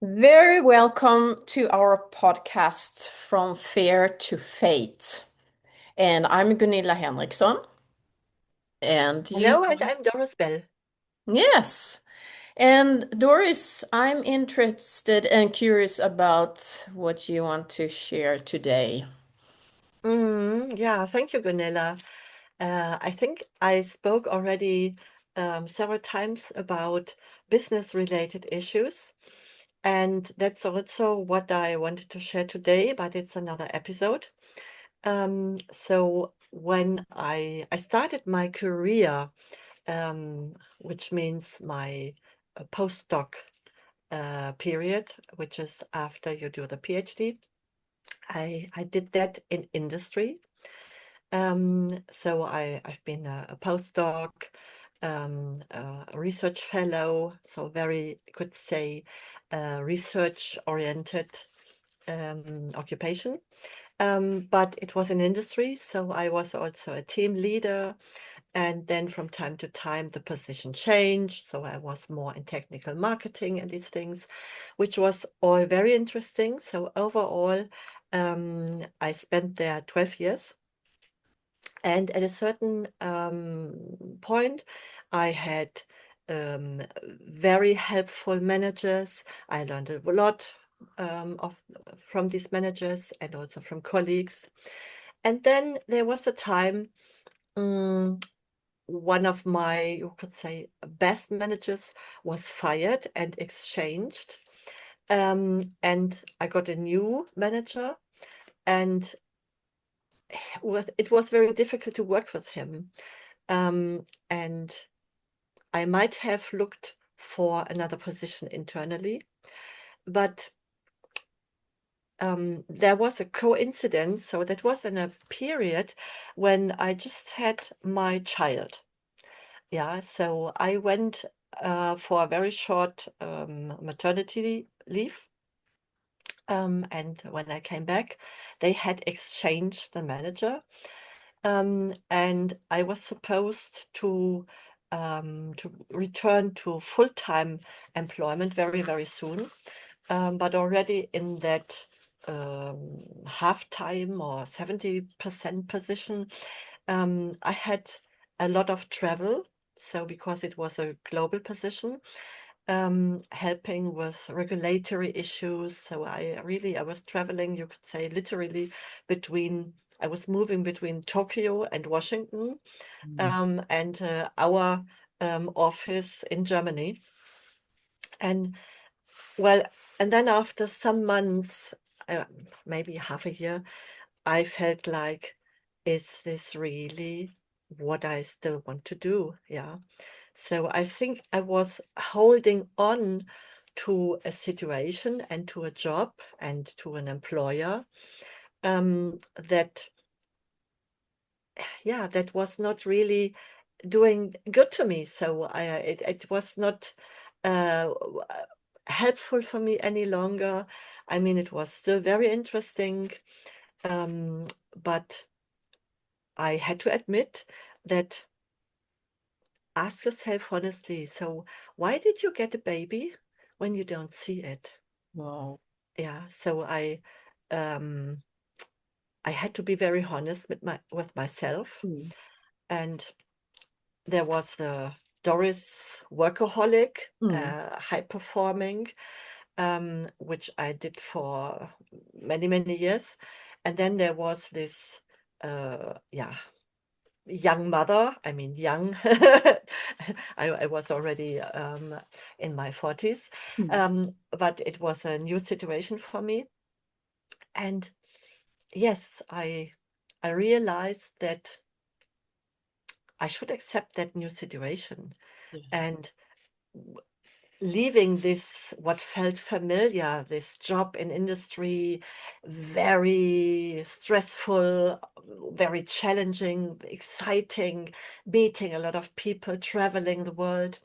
Very welcome to our podcast From Fear to Faith. And I'm Gunilla Henriksson. And you, Hello, and I'm Doris Bell. yes. And Doris, I'm interested and curious about what you want to share today. Yeah, thank you, Gunilla. I think I spoke already several times about business-related issues, and that's also what I wanted to share today, but it's another episode. So when I started my career, which means my postdoc period, which is after you do the PhD, I did that in industry. So I've been a postdoc, a research fellow, so very, could say, research-oriented occupation. But it was in industry, so I was also a team leader. And then from time to time, the position changed. So I was more in technical marketing and these things, which was all very interesting. So overall, I spent there 12 years. And at a certain point, I had very helpful managers. I learned a lot from these managers and also from colleagues. And then there was a time, one of my, you could say, best managers was fired and exchanged. And I got a new manager, and it was very difficult to work with him. And I might have looked for another position internally, but there was a coincidence. So that was in a period when I just had my child. Yeah, so I went for a very short maternity leave. And when I came back, they had exchanged the manager. And I was supposed to return to full-time employment very, very soon. But already in that half-time or 70% position, I had a lot of travel. So because it was a global position, helping with regulatory issues. So I was traveling, you could say, literally I was moving between Tokyo and Washington, Mm. and our office in Germany. And well, and then after some months, maybe half a year, I felt like, is this really what I still want to do? Yeah. So I think I was holding on to a situation and to a job and to an employer, that, yeah, that was not really doing good to me. So it was not helpful for me any longer. I mean, it was still very interesting, um, but I had to admit that, ask yourself honestly, so why did you get a baby when you don't see it? Wow. Yeah, so um, I had to be very honest with myself. Mm. And there was the Doris workaholic, Mm. high performing, which I did for many, many years. And then there was this, yeah, young mother. I mean, young. I was already in my 40s, Mm. but it was a new situation for me. And yes, I realized that I should accept that new situation, Yes. and leaving this, what felt familiar, this job in industry, very stressful, very challenging, exciting, meeting a lot of people, traveling the world.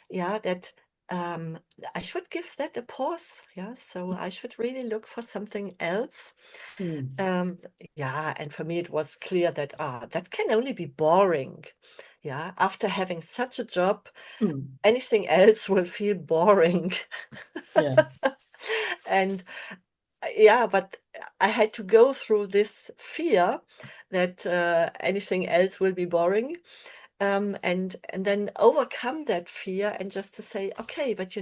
Yeah, that um, I should give that a pause. Yeah, so I should really look for something else. Mm. Um, yeah, and for me it was clear that that can only be boring. Yeah, after having such a job, Mm. anything else will feel boring. Yeah. And yeah, but I had to go through this fear that anything else will be boring, and then overcome that fear and just to say, okay, but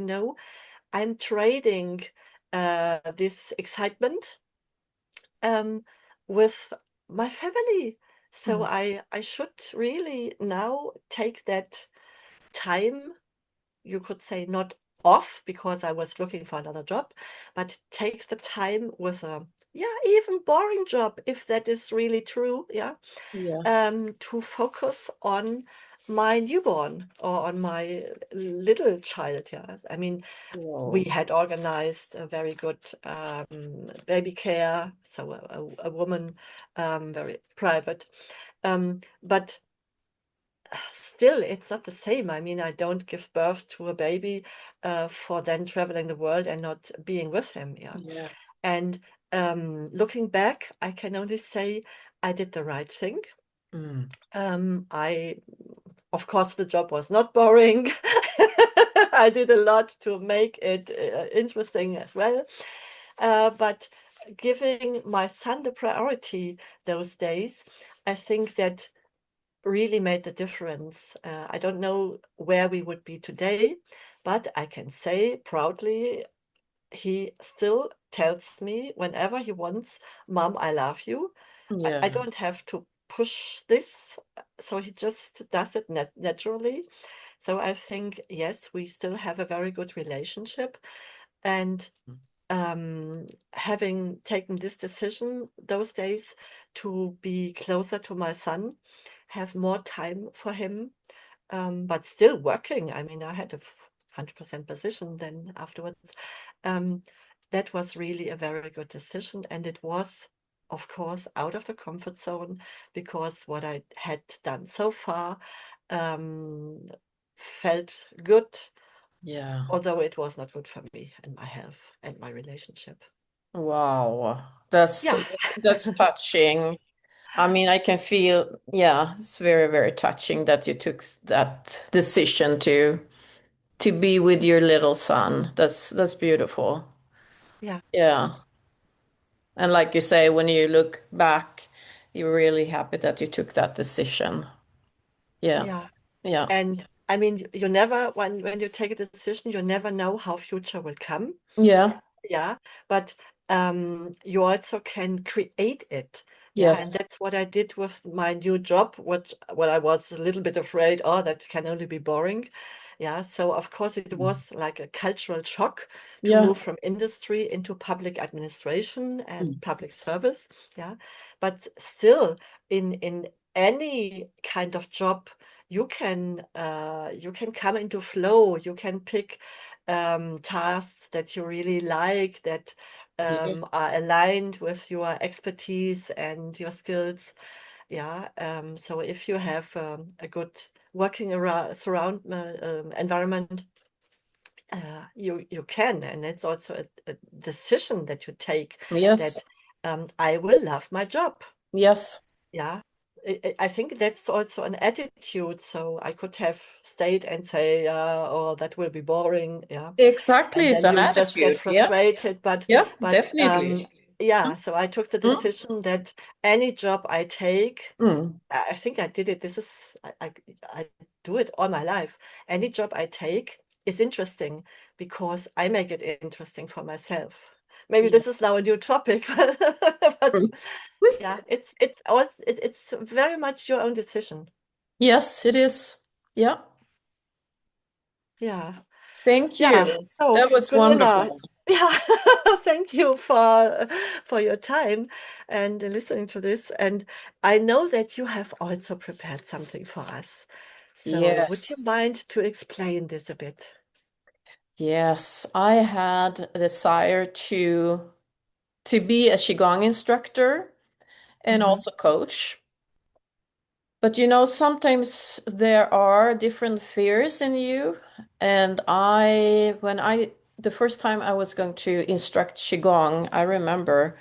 I'm trading this excitement um, with my family. So Mm. I should really now take that time, you could say not off because I was looking for another job, but take the time with a, yeah, even boring job, if that is really true, yeah, Yes. to focus on my newborn or on my little child. Yeah, I mean, we Whoa. had organized a very good baby care, so a woman, very private. But still, it's not the same. I mean, I don't give birth to a baby for then traveling the world and not being with him. Yeah. Yeah. And looking back, I can only say I did the right thing. Mm. I, of course, the job was not boring. I did a lot to make it interesting as well. But giving my son the priority those days, I think that really made the difference. I don't know where we would be today, but I can say proudly, he still tells me whenever he wants, Mom, I love you. I Yeah. don't have to push this, so he just does it naturally. So I think, yes, we still have a very good relationship. And having taken this decision those days to be closer to my son, have more time for him, but still working. I mean, I had a 100% position then afterwards. Um, that was really a very good decision. And it was, of course, out of the comfort zone because what I had done so far um, felt good, Yeah. although it was not good for me and my health and my relationship. Wow. That's Yeah, that's touching. I mean, I can feel, yeah, it's very, very touching that you took that decision to be with your little son. That's beautiful. yeah, Yeah. And like you say, when you look back, you're really happy that you took that decision. Yeah. yeah. Yeah. And I mean, you never, when you take a decision, you never know how future will come. Yeah. Yeah, but you also can create it. Yeah, and Yes. that's what I did with my new job, what I was a little bit afraid, oh, that can only be boring. Yeah, so of course it was like a cultural shock to Yeah. move from industry into public administration and Mm. public service. Yeah, but still, in any kind of job, you can come into flow. You can pick tasks that you really like, that Yeah. are aligned with your expertise and your skills. Yeah. So if you have a good working around surround environment, you can, and it's also a decision that you take Yes. that I will love my job. Yes. Yeah. I think that's also an attitude. So I could have stayed and say, oh, that will be boring. Yeah. Exactly. And It's then an you just get attitude. Yeah. frustrated. Yeah, But definitely. yeah, so I took the Mm. decision that any job I take, Mm. I think I did it. This is I do it all my life. Any job I take is interesting because I make it interesting for myself. Maybe Yeah. this is now a new topic, but Mm. yeah, it's all it's very much your own decision. Yes, it is. Yeah. Yeah. Thank Yeah, you. so That was Gunilla, wonderful. yeah, thank you for your time and listening to this. And I know that you have also prepared something for us. So would you Yes. mind to explain this a bit? Yes, I had a desire to be a Qigong instructor and Hmm. also coach. But sometimes there are different fears in you. And the first time I was going to instruct Qigong, I remember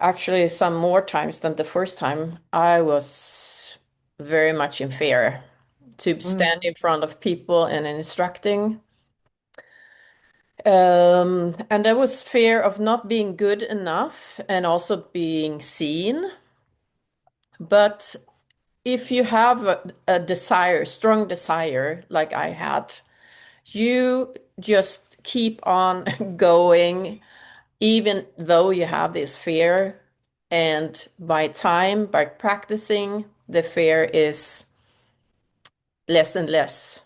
actually some more times than the first time, I was very much in fear to Mm. stand in front of people and instructing. And there was fear of not being good enough and also being seen. But if you have a desire, strong desire, like I had, you just keep on going, even though you have this fear. And by time, by practicing, the fear is less and less.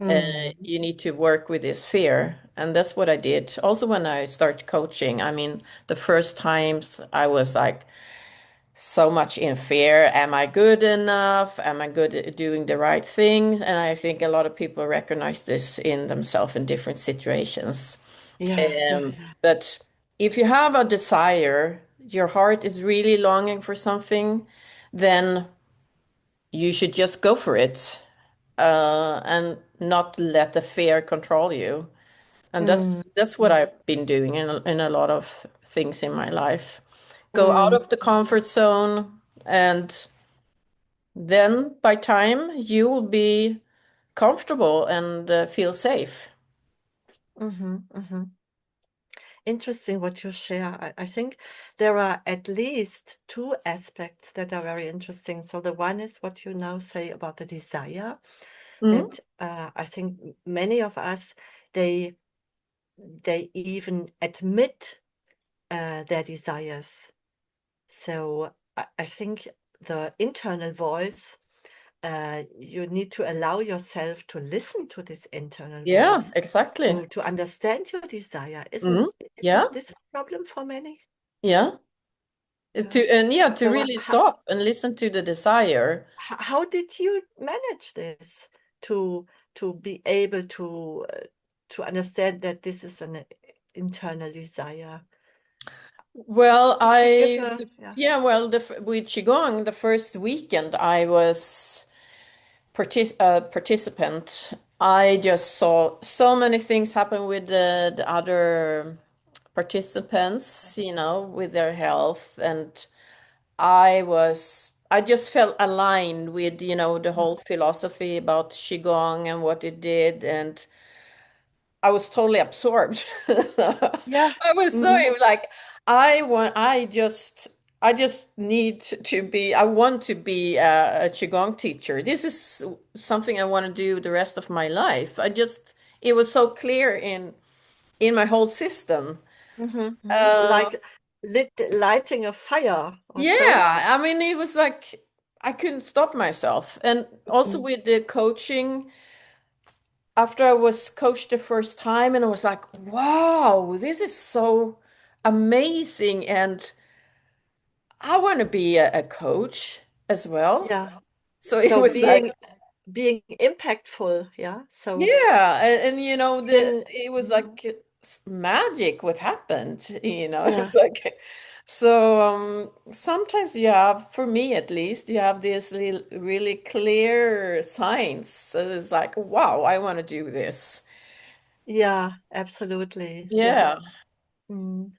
Uh, Mm. you need to work with this fear. And that's what I did. Also, when I started coaching, I mean, the first times I was like so much in fear. Am I good enough? Am I good at doing the right thing? And I think a lot of people recognize this in themselves in different situations. Yeah, yeah, yeah. But if you have a desire, your heart is really longing for something, then you should just go for it, and not let the fear control you. And Mm, that's what mm, I've been doing in a lot of things in my life. Go out mm, of the comfort zone, and then by time you will be comfortable and feel safe. mm-hmm. Interesting what you share. I think there are at least two aspects that are very interesting. So the one is what you now say about the desire, Mhm. that I think many of us, they they even admit their desires. So I think the internal voice, you need to allow yourself to listen to this internal Yeah, voice, exactly. to understand your desire. Mhm. Isn't Yeah, this a problem for many? yeah. Yeah. To So really stop and listen to the desire. how did you manage this to be able to understand that this is an internal desire? Well, Could you give a yeah? yeah, well, with Qigong, the first weekend I was participant, I just saw so many things happen with the other participants, with their health. And I just felt aligned with, the Mm. whole philosophy about Qigong and what it did. And I was totally absorbed. Yeah. I was so Hmm. like, I just need to be, I want to be a Qigong teacher. This is something I want to do the rest of my life. It was so clear in my whole system. Hmm. Hmm. Uh, Like lighting a fire or so. yeah, I mean, it was like I couldn't stop myself. And also Mm. with the coaching, after I was coached the first time, and I was like, wow, this is so amazing. And I want to be a coach as well. Yeah. So it So was like, being impactful. Yeah. So yeah. And being it was mm, like magic what happened, It yeah. was like, so sometimes you have, for me at least, you have these really clear signs. So it's like, wow, I want to do this. Yeah, absolutely. Yeah. Yeah. Mm.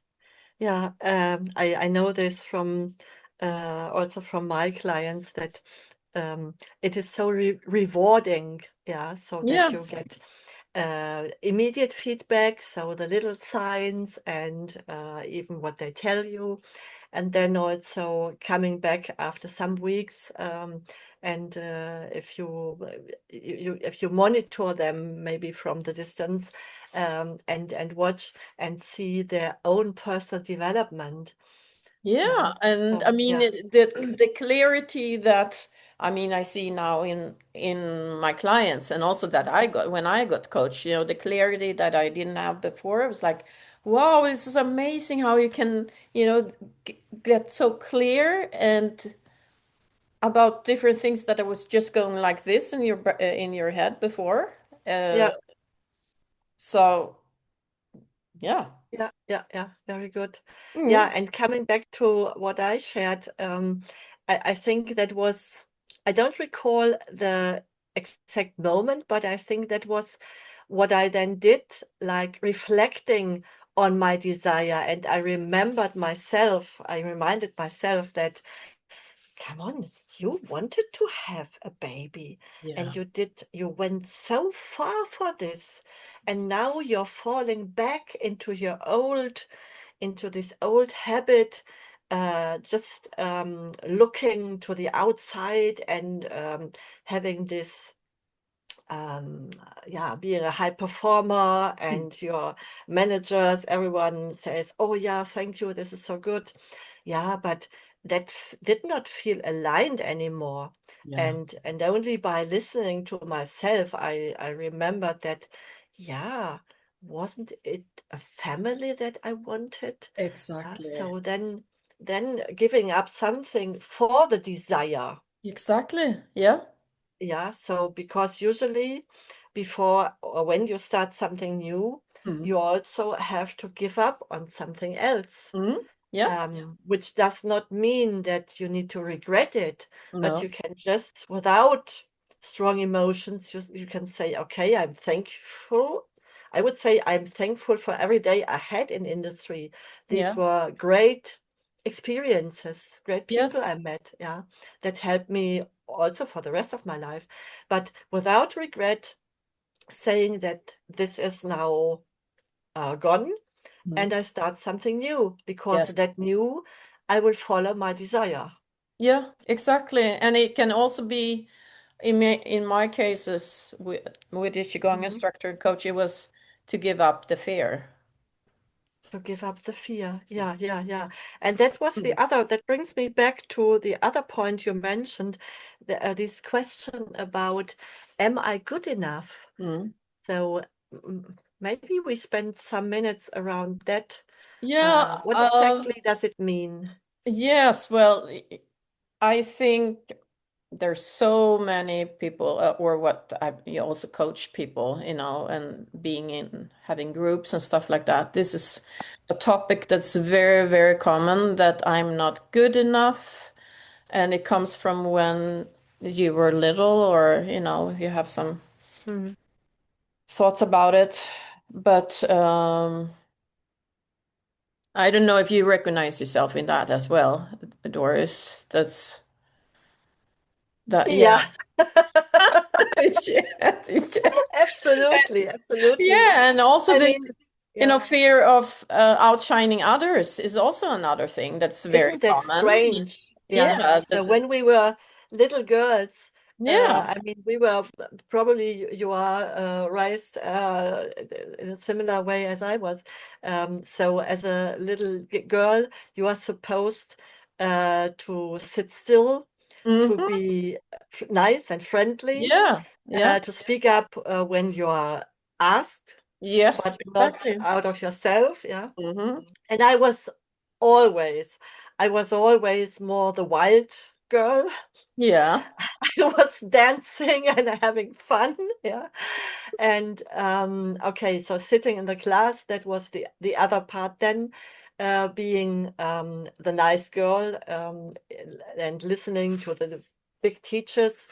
Yeah, I know this from also from my clients that it is so rewarding, yeah, so that Yeah. you get immediate feedback, so the little signs and even what they tell you, and then also coming back after some weeks, and if if you monitor them maybe from the distance, and watch and see their own personal development. Yeah, Yeah. and I So mean yeah. the clarity that, I mean, I see now in my clients, and also that I got when I got coached, the clarity that I didn't have before. I was like, wow, this is amazing how you can, get so clear and about different things that I was just going like this in your head before. Uh, Yeah. so yeah. Yeah, yeah, yeah, very good. Mm. Yeah, and coming back to what I shared, I think that was, I don't recall the exact moment, but I think that was what I then did, like reflecting on my desire. And I reminded myself that, come on, you wanted to have a baby and Yeah. you went so far for this. and now you're falling back into this old habit, just looking to the outside and having this yeah, being a high performer, Mm. and your managers, everyone says, oh yeah, thank you, this is so good. Yeah, but that did not feel aligned anymore. Yeah, And only by listening to myself, I remembered that, yeah, wasn't it a family that I wanted? exactly. So then giving up something for the desire. Exactly. Yeah. Yeah, so because usually before or when you start something new, Mm. you also have to give up on something else, Mm. Yeah. which does not mean that you need to regret it, but you No. can just, without strong emotions, you can say, okay, I'm thankful. I would say I'm thankful for every day I had in industry. These Yeah. were great experiences, great people Yes. I met, yeah, that helped me also for the rest of my life. But without regret, saying that this is now gone, Mm. and I start something new, because Yes. that new, I will follow my desire. Yeah, exactly. And it can also be in my cases with the Qigong Mhm. instructor and coach, it was to give up the fear. To give up the fear. Yeah, yeah, yeah. And that was Mm. that brings me back to the other point you mentioned, this question about, am I good enough? Mm. So maybe we spend some minutes around that. Yeah, What exactly does it mean? yes, well, I think there's so many people, or what I you also coach people, and being in having groups and stuff like that. This is a topic that's very, very common that I'm not good enough, and it comes from when you were little, or you have some Mhm. thoughts about it. But I don't know if you recognize yourself in that as well, Doris. That's that, Yeah, yeah. It's just, absolutely, absolutely. yeah, and also I this, mean, yeah, fear of outshining others is also another thing that's very isn't that common. strange? Yeah. Yeah, So when we were little girls, yeah. I mean, we were probably, you are raised in a similar way as I was. So as a little girl, you are supposed to sit still, to Hmm. be nice and friendly, Yeah, yeah. to speak up when you are asked, Yes, but not exactly. out of yourself. Yeah. Hmm. And always, I was always more the wild girl. Yeah. I was dancing and having fun. Yeah. And okay, so sitting in the class, that was the other part then, being the nice girl, and listening to the big teachers,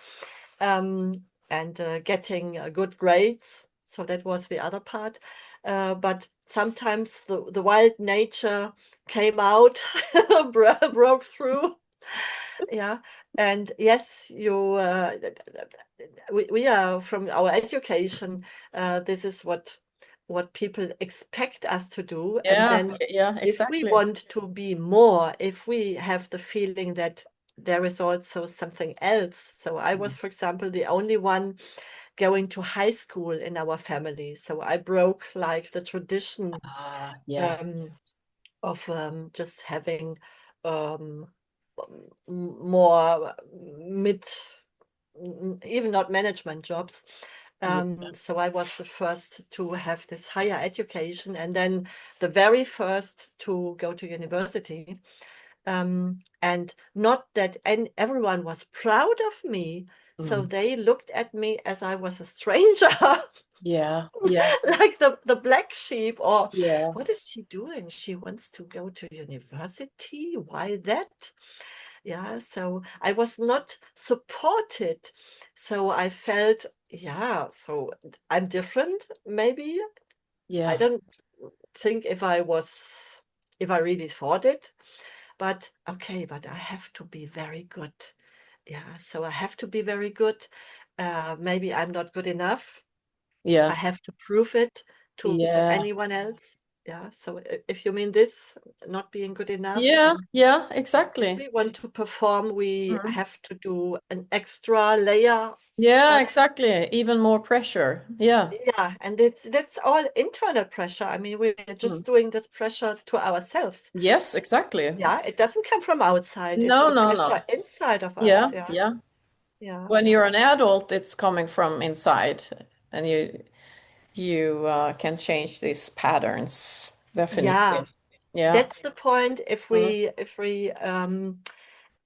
um, and getting good grades. So that was the other part. But sometimes the wild nature came out, broke through. Yeah. And yes, we are from our education. This is what people expect us to do. And Yeah, then yeah, if we exactly. want to be more, if we have the feeling that there is also something else. So I was, for example, the only one going to high school in our family. So I broke like the tradition, Ah, yes. um, of just having um, more mid, even not management jobs. Yeah. So I was the first to have this higher education, and then the very first to go to university. And not that everyone was proud of me. So Mm. they looked at me as I was a stranger, Yeah, yeah, like the black sheep, or yeah. what is she doing? She wants to go to university. Why that? Yeah, so I was not supported. So I felt, yeah, so I'm different, maybe. I Yes. don't think if I really thought it, but okay, but I have to be very good. Yeah, so I have to be very good. Maybe I'm not good enough. I Yeah. have to prove it to Yeah. anyone else. Yeah. So if you mean this, not being good enough, Yeah. and Yeah. if Exactly. we want to perform, we Mhm. have to do an extra layer Yeah, on it. exactly. Even more pressure. Yeah. Yeah, and that's all internal pressure. I mean, we're Mm. just doing this pressure to ourselves. Yes, exactly. Yeah, it doesn't come from outside. It's No, the no, no. pressure inside of us. Yeah, Yeah, yeah. yeah, When yeah. you're an adult, it's coming from inside, and you can change these patterns. Yeah, Definitely. Yeah. that's the point. Mm, If we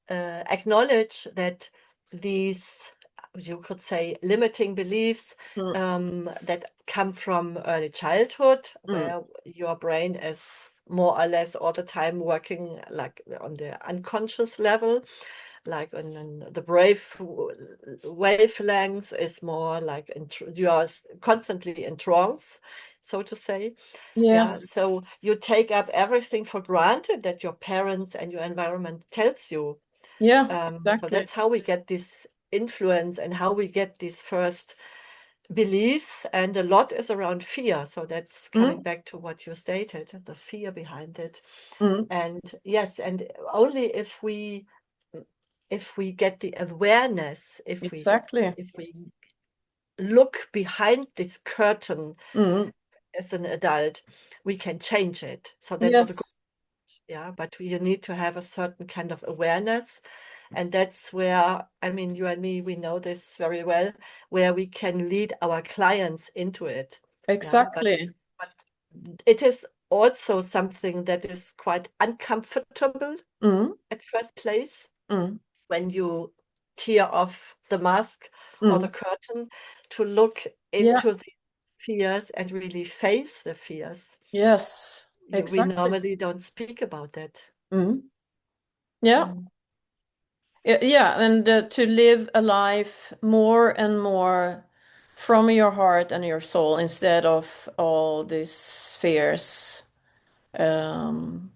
acknowledge that these, you could say, limiting beliefs mm, that come from early childhood, mm. where your brain is more or less all the time working like on the unconscious level, like on the brave wavelength is more like you are constantly in trance, so to say. Yeah, Yes. so you take up everything for granted that your parents and your environment tells you. Yeah, So exactly. that's how we get this influence and how we get these first beliefs. And a lot is around fear. So that's coming Mm, back to what you stated, the fear behind it. mm. And yes, and only if we get the awareness, Exactly. if we look behind this curtain Mm. as an adult, we can change it. So that's the Yes. yeah, but you need to have a certain kind of awareness. And that's where, I mean, you and me, we know this very well, where we can lead our clients into it. Yeah, Exactly. but it is also something that is quite uncomfortable Mm, at first place mm. when you tear off the mask or the Mm. curtain to look Yeah. into the fears and really face the fears. Yes. We Exactly. normally don't speak about that. Mm. Yeah. Mm. Yeah, and to live a life more and more from your heart and your soul instead of all these fears, um,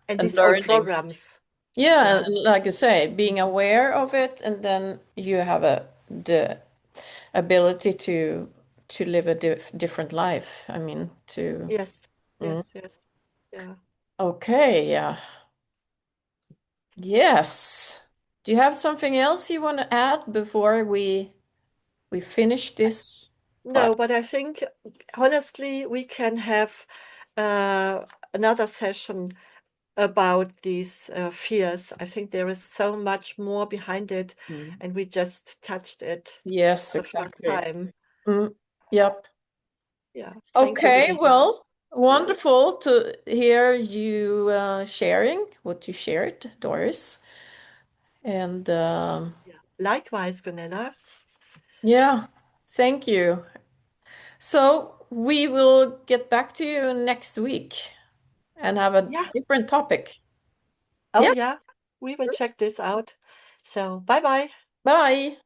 And and these old learning. programs, Yeah, yeah, and like you say, being aware of it, and then you have the ability to live a different life. I mean, to yes, mm. yes, yes, yeah, Okay, yeah, yes. Do you have something else you want to add before we finish this no, part? but I think honestly we can have uh, another session about these fears. I think there is so much more behind it, Mm. and we just touched it Yes, for the first exactly. time. Mm. Yep. Yeah, thank you, Okay, Gunilla. well, wonderful to hear you sharing what you shared, Doris. And Yeah, likewise, Gunilla. yeah, thank you. So we will get back to you next week and have a Yeah, different topic. oh Yeah, yeah, we will check this out. So bye bye. bye.